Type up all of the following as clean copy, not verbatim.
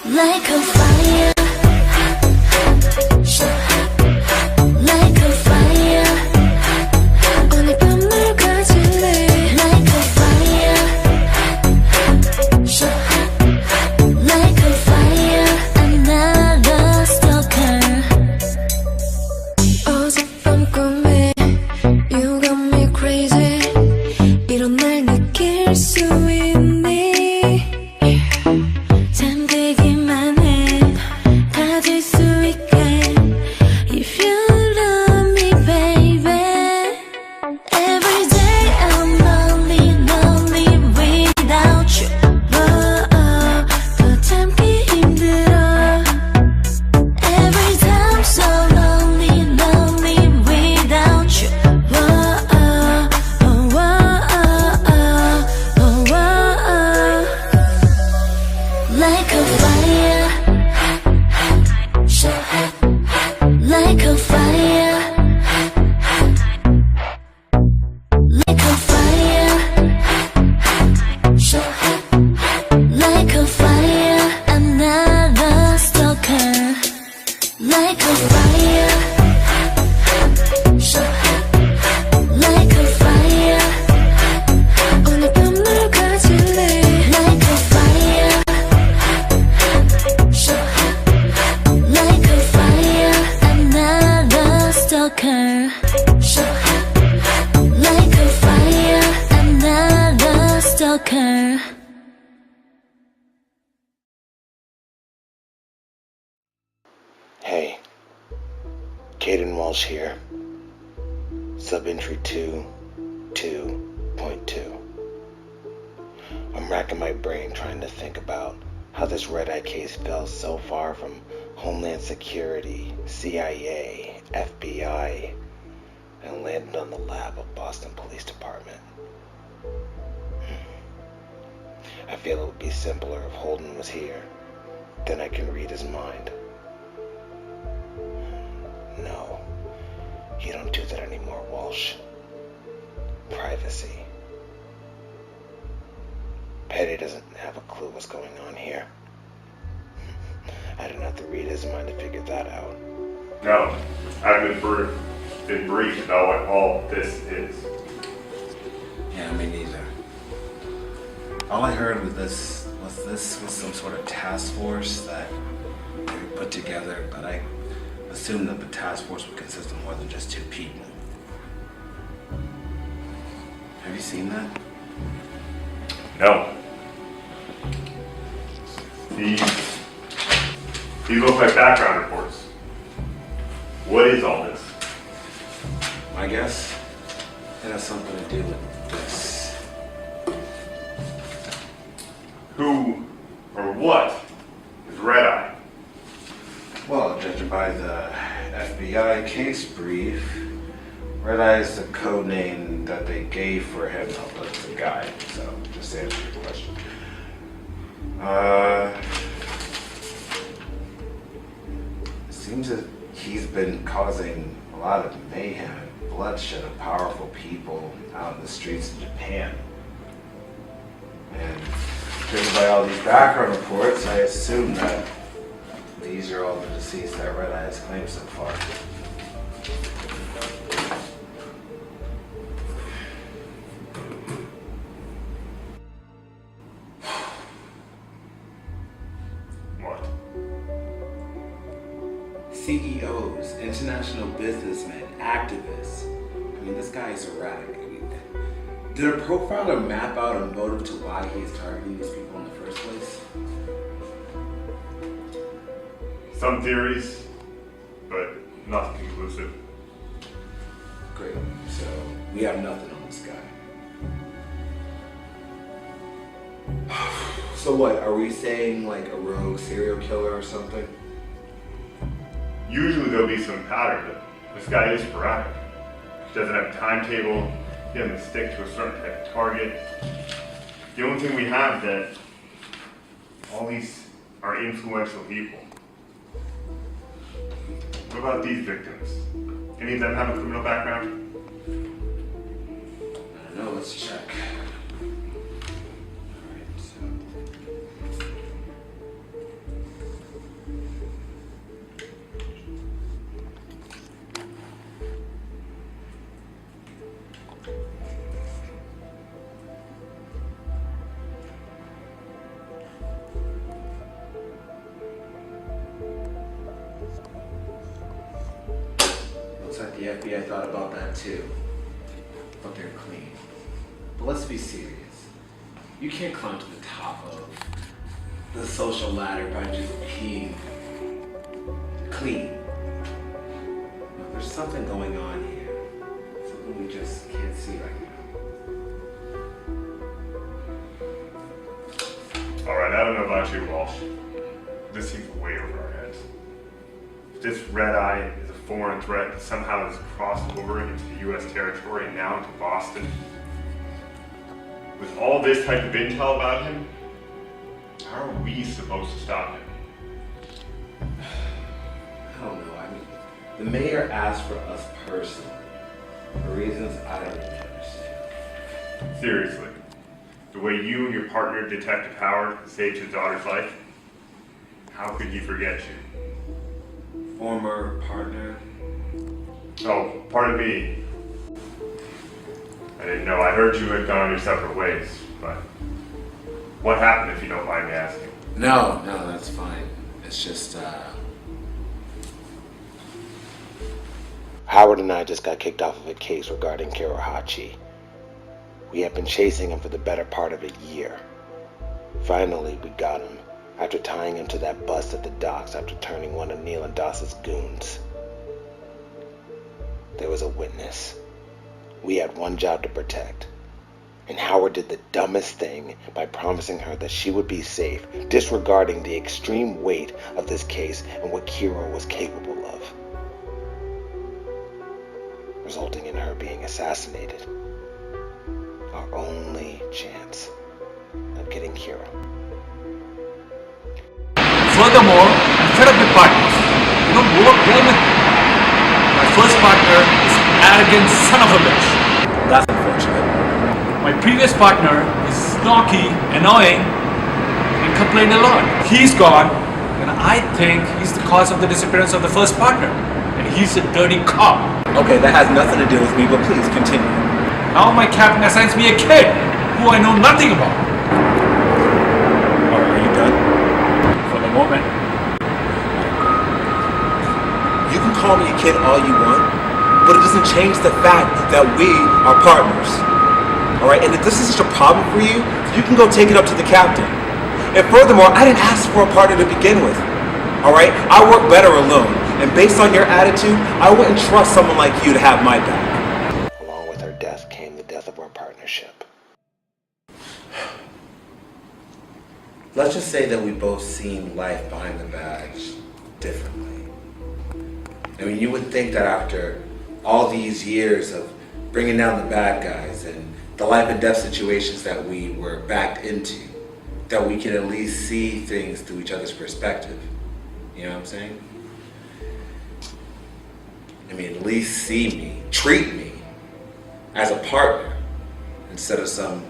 Like a fire, like a fire. 오늘 밤을 가질래. Like a fire, like a fire. Another stalker. 어젯밤 꿈에 you got me crazy. 이런 날 느낄 수 있니? Like a fire, like a fire, like a fire, like a fire. Another stalker. Like a fire, like a fire. 오늘 밤을 가질래. Like a fire. Like a fire, another stalker. Like a fire, another stalker. Hey, Caden Walsh here. Sub-entry 2.2. I'm racking my brain trying to think about how this red-eye case fell so far from Homeland Security, CIA, FBI, and landed on the lap of Boston Police Department. I feel it would be simpler if Holden was here. Then I can read his mind. No, you don't do that anymore, Walsh. Privacy. Petty doesn't have a clue what's going on here. I don't have to read his mind to figure that out. No, I've been briefed about what all this is. Yeah, me neither. All I heard was this was some sort of task force that they put together, but I assumed that the task force would consist of more than just 2 people. Have you seen that? No. These look like background reports. What is all this? My guess, it has something to do with this. Who or what is Red Eye? Well, judging by the FBI case brief, Red Eye is the code name that they gave for him, but it's a guy, so just to answer your question. It seems that he's been causing a lot of mayhem and bloodshed of powerful people out in the streets of Japan. And judging by all these background reports, I assume that these are all the deceased that Red Eye has claimed so far. What? CEOs, international businessmen, activists. I mean, this guy is erratic. I mean, did a profiler map out a motive to why he is targeting these people in the first place? Some theories, but nothing conclusive. Great. So we have nothing on this guy. So what? Are we saying like a rogue serial killer or something? Usually there'll be some pattern, but this guy is sporadic. He doesn't have a timetable, he doesn't stick to a certain type of target. The only thing we have is that all these are influential people. What about these victims? Any of them have a criminal background? I don't know, let's check. Alright, so. Looks like the FBI thought about that too. But they're clean. But let's be serious. You can't climb to the top of the social ladder by just being clean. No, there's something going on here. Something we just can't see right now. Alright, I don't know about you, Walsh. This seems way over our heads. If this red eye is a foreign threat that somehow has crossed over into U.S. territory and now into Boston, with all this type of intel about him, how are we supposed to stop him? I don't know. I mean, the mayor asked for us personally for reasons I don't even understand. Seriously, the way you and your partner, Detective Howard, saved his daughter's life, how could he forget you? Former partner. Oh, pardon me. I didn't know. I heard you had gone your separate ways, but what happened if you don't mind me asking? No, that's fine. It's just, Howard and I just got kicked off of a case regarding Kirahachi. We had been chasing him for the better part of a year. Finally, we got him after tying him to that bus at the docks after turning one of Neil and Doss's goons. There was a witness. We had one job to protect. And Howard did the dumbest thing by promising her that she would be safe, disregarding the extreme weight of this case and what Kira was capable of, resulting in her being assassinated. Our only chance of getting Kira. Furthermore, I'm fed up with partners. You don't work well with me. My first partner is an arrogant son of a bitch. that's unfortunate. My previous partner is snarky, annoying, and complained a lot. He's gone, and I think he's the cause of the disappearance of the first partner. And he's a dirty cop. Okay, that has nothing to do with me, but please continue. Now my captain assigns me a kid who I know nothing about. Alright, are you done? For the moment. You can call me a kid all you want, but it doesn't change the fact that we are partners. Alright, and if this is such a problem for you, you can go take it up to the captain. And furthermore, I didn't ask for a partner to begin with. Alright, I work better alone, and based on your attitude, I wouldn't trust someone like you to have my back. Along with her death came the death of our partnership. Let's just say that we both seen life behind the badge differently. I mean, you would think that after all these years of bringing down the bad guys and the life and death situations that we were backed into, that we can at least see things through each other's perspective. You know what I'm saying? I mean, at least see me, treat me as a partner instead of some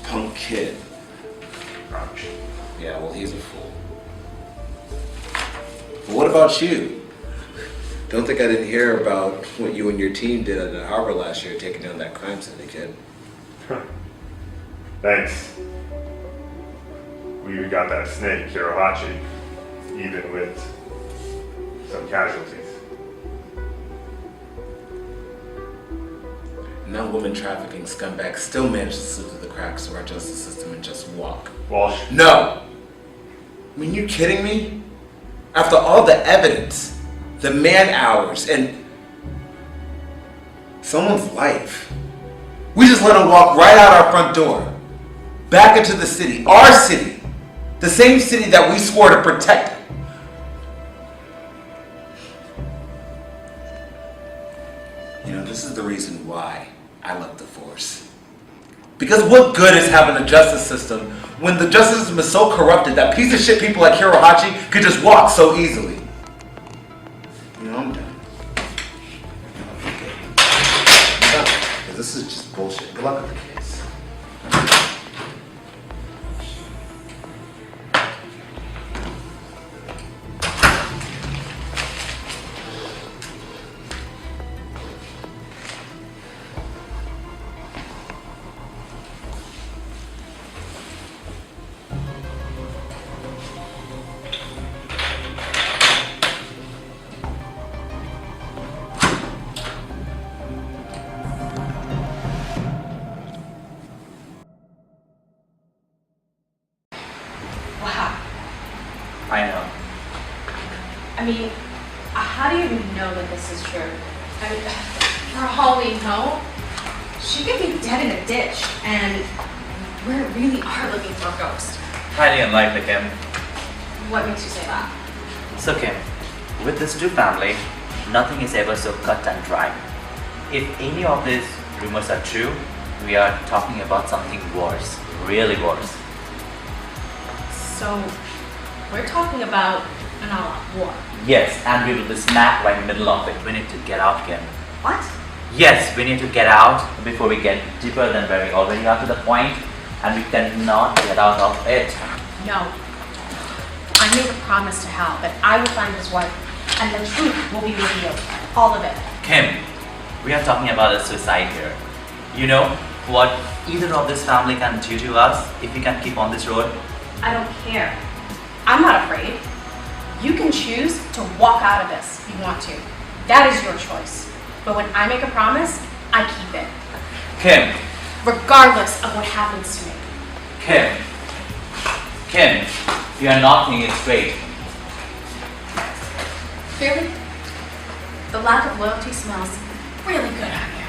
punk kid. Ouch. Yeah, well, he's a fool. But what about you? Don't think I didn't hear about what you and your team did at the harbor last year, taking down that crime syndicate. Thanks. We even got that snake, Kirahachi, even with some casualties. And that woman trafficking scumbag still managed to slip through the cracks of our justice system and just walk. Walsh, No! I mean, you kidding me? After all the evidence, the man hours, and someone's life, we just let him walk right out our front door, back into the city, our city, the same city that we swore to protect. You know, this is the reason why I love the force. Because what good is having a justice system when the justice system is so corrupted that piece of shit people like Hirohachi could just walk so easily. You know, I'm done. I'm done. 'Cause this is just bullshit. Good luck with the case. Wow. I know. I mean, how do you even know that this is true? I mean, for all we know, she could be dead in a ditch, and we really are looking for a ghost. Highly unlikely, Kim. What makes you say that? So, Kim, with this two family, nothing is ever so cut and dry. If any of these rumors are true, we are talking about something worse, really worse. So, we're talking about an all-out war. Yes, and we will be smack right in the middle of it. We need to get out, Kim. What? Yes, we need to get out before we get deeper than where we already are to the point, and we cannot get out of it. No. I made a promise to Hal that I will find his wife, and the truth will be revealed. All of it. Kim, we are talking about a suicide here. You know what either of this family can do to us if we can keep on this road? I don't care. I'm not afraid. You can choose to walk out of this if you want to. That is your choice. But when I make a promise, I keep it. Kim, Regardless of what happens to me. Kim, you are not thinking it straight. Really? The lack of loyalty smells really good on you.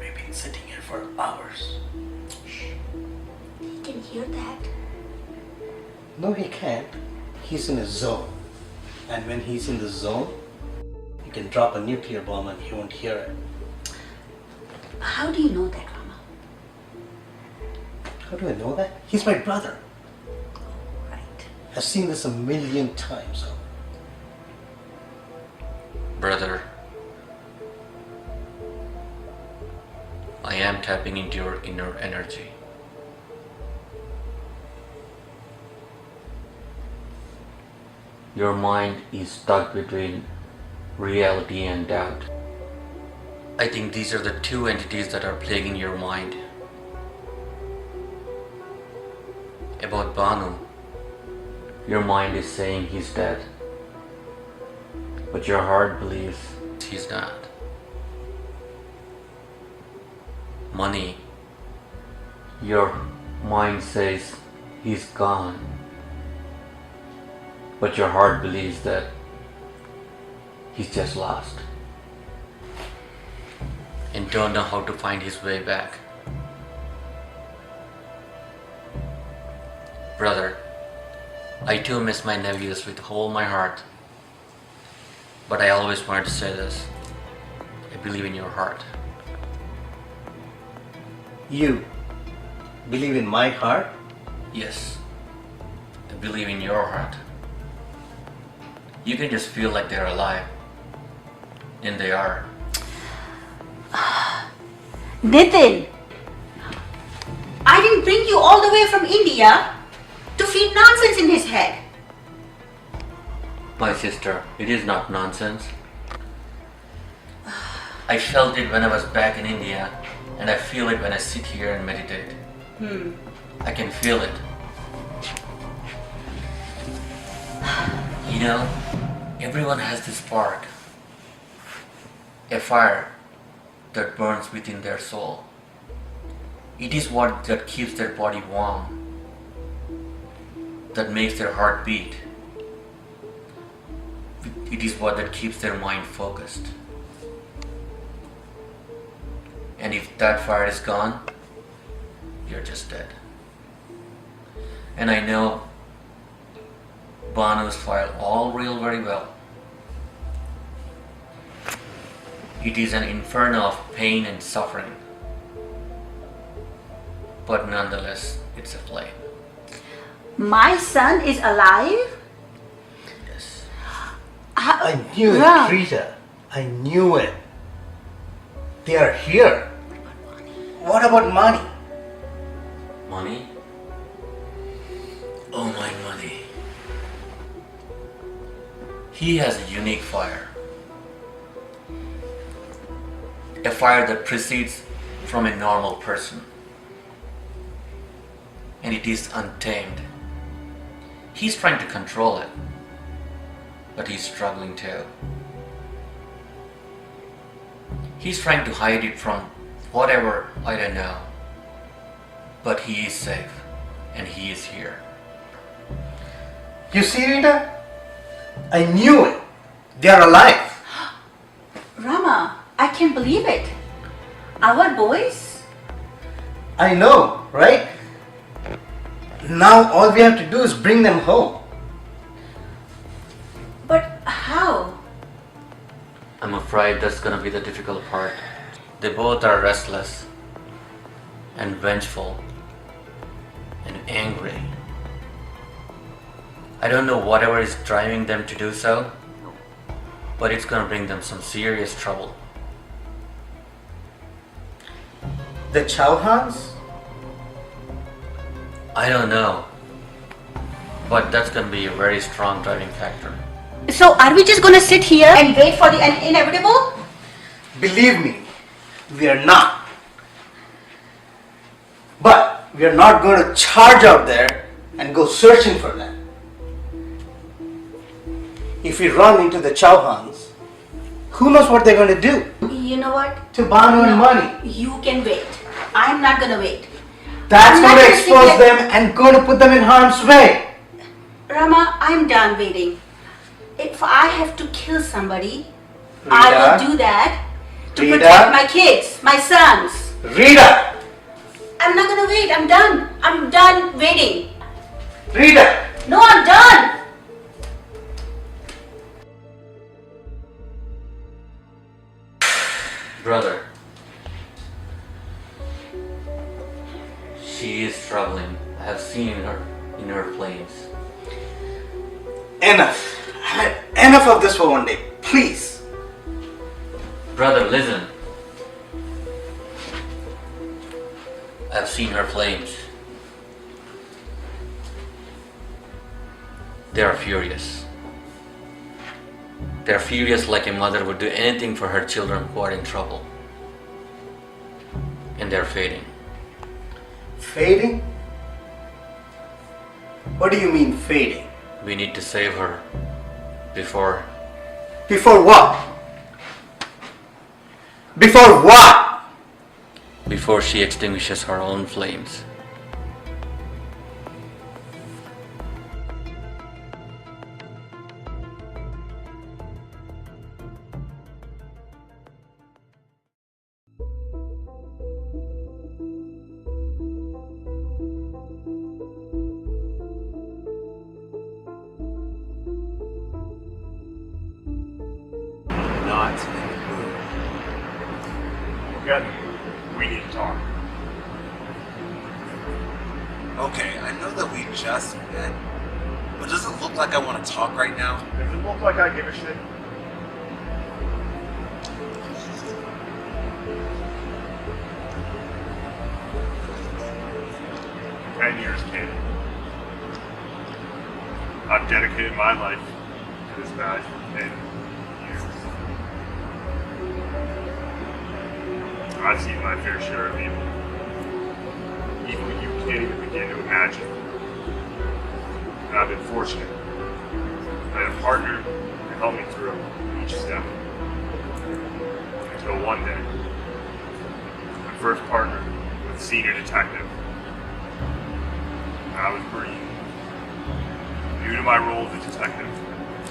We've been sitting here for hours. You can hear that? No, he can't. He's in a zone. And when he's in the zone, you can drop a nuclear bomb and he won't hear it. How do you know that, Rama? How do I know that? He's my brother. Right. I've seen this 1,000,000 times. Brother, I am tapping into your inner energy. Your mind is stuck between reality and doubt. I think these are the two entities that are plaguing your mind. About Banu, your mind is saying he's dead, but your heart believes he's not. Money, your mind says he's gone, but your heart believes that he's just lost and don't know how to find his way back. Brother, I too miss my nephews with all my heart, but I always wanted to say this. I believe in your heart. You believe in my heart? Yes, I believe in your heart. You can just feel like they're alive. And they are. Nitin, I didn't bring you all the way from India to feed nonsense in his head. My sister, it is not nonsense. I felt it when I was back in India, and I feel it when I sit here and meditate. I can feel it. You know, everyone has this spark, a fire that burns within their soul. It is what that keeps their body warm, that makes their heart beat. It is what that keeps their mind focused. And if that fire is gone, you're just dead. And I know Banu's file all real very well. It is an inferno of pain and suffering. But nonetheless, it's a flame. My son is alive? Yes. I knew it, Ram. Rita. I knew it. They are here. What about money? Money? Oh, my money. He has a unique fire. A fire that proceeds from a normal person. And it is untamed. He's trying to control it, but he's struggling too. He's trying to hide it from whatever, I don't know. But he is safe, and he is here. You see, Rita? I knew it. They are alive. Rama, I can't believe it. Our boys? I know, right? Now all we have to do is bring them home. But how? I'm afraid that's gonna be the difficult part. They both are restless, and vengeful, and angry. I don't know whatever is driving them to do so, but it's gonna bring them some serious trouble. The Chauhans? I don't know, but that's gonna be a very strong driving factor. So are we just gonna sit here and wait for the inevitable? Believe me, we are not. But we are not going to charge out there and go searching for them. If we run into the Chauhans, who knows what they're going to do You know what? to Banu and money? You can wait. I'm not gonna wait. That's I'm not going to gonna sit expose here- them and going to put them in harm's way. Rama, I'm done waiting. If I have to kill somebody, I Rita? will do that to Rita? protect my kids, my sons. Rita! I'm not gonna wait. I'm done. I'm done waiting. Rita! No, I'm done. Brother, she is struggling. I have seen her in her flames. Enough. I've had enough of this for one day. Please. Brother, listen. I've seen her flames. They are furious. They are furious like a mother would do anything for her children who are in trouble. And they're fading. Fading? What do you mean fading? We need to save her before Before what? Before what? before she extinguishes her own flames. Not in the mood. Good. We need to talk. Okay, I know that we just met, But does it look like I want to talk right now? Does it look like I give a shit? For 10 years, kid. I've dedicated my life to this guy for 10 years. I've seen my fair share of evil. Evil you can't even begin to imagine. And I've been fortunate. I had a partner to help me through each step. Until one day, my first partner was a senior detective. And I was green, new to my role as a detective.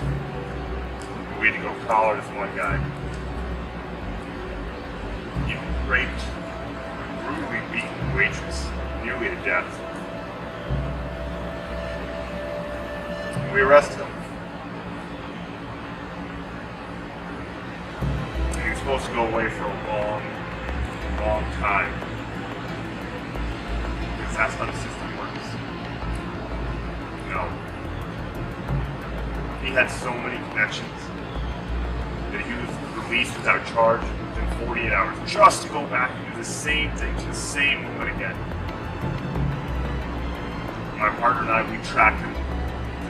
And we had to go collar this one guy. He raped a brutally beaten waitress, nearly to death. And we arrested him. And he was supposed to go away for a long, long time. Because that's how the system works. No. He had so many connections that he was released without charge within 48 hours just to go back and do the same thing to the same woman again. My partner and I, we tracked him to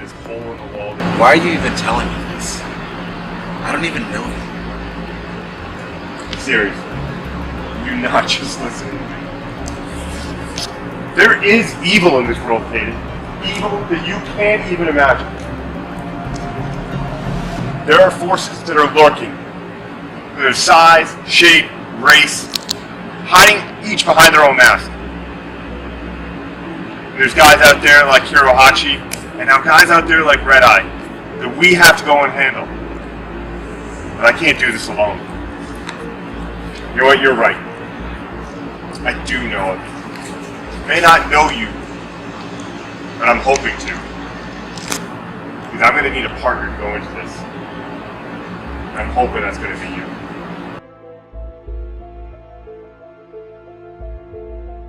this hole in the wall. Why are you even telling me this? I don't even know you. Seriously, do not just listen to me. There is evil in this world, Peyton. Evil that you can't even imagine. There are forces that are lurking. Their size, shape, race, hiding each behind their own mask. There's guys out there like Hirohachi, and now guys out there like Red Eye, that we have to go and handle. But I can't do this alone. You know what? You're right. I do know it. May not know you, but I'm hoping to. Because I'm going to need a partner to go into this. I'm hoping that's going to be you.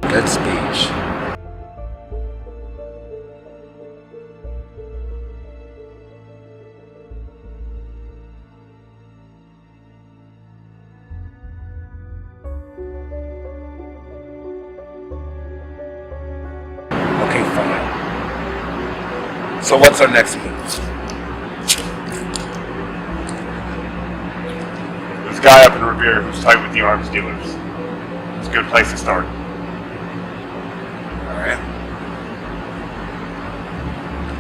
Good speech. Okay, fine. So what's our next move? There's a guy up in Revere who's tight with the arms dealers. It's a good place to start. Alright.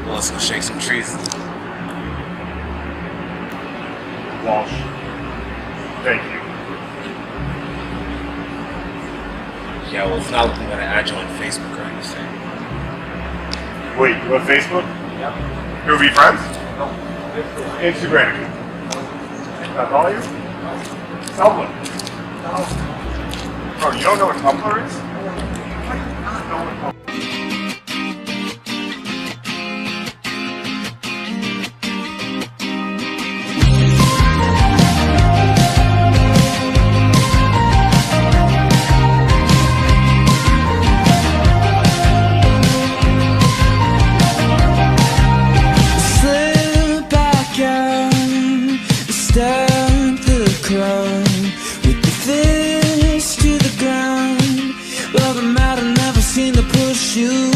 Well, let's go shake some trees. Walsh, thank you. Yeah, well, it's not looking good to add you on Facebook or anything. Wait, you have Facebook? Yeah. You will be friends? No. Instagram. Can I follow you? Tumblr. No. Bro, you don't know what Tumblr is? How do you not know what Tumblr is? Stand to the crowd with the fist to the ground. Well, the matter never seemed to push you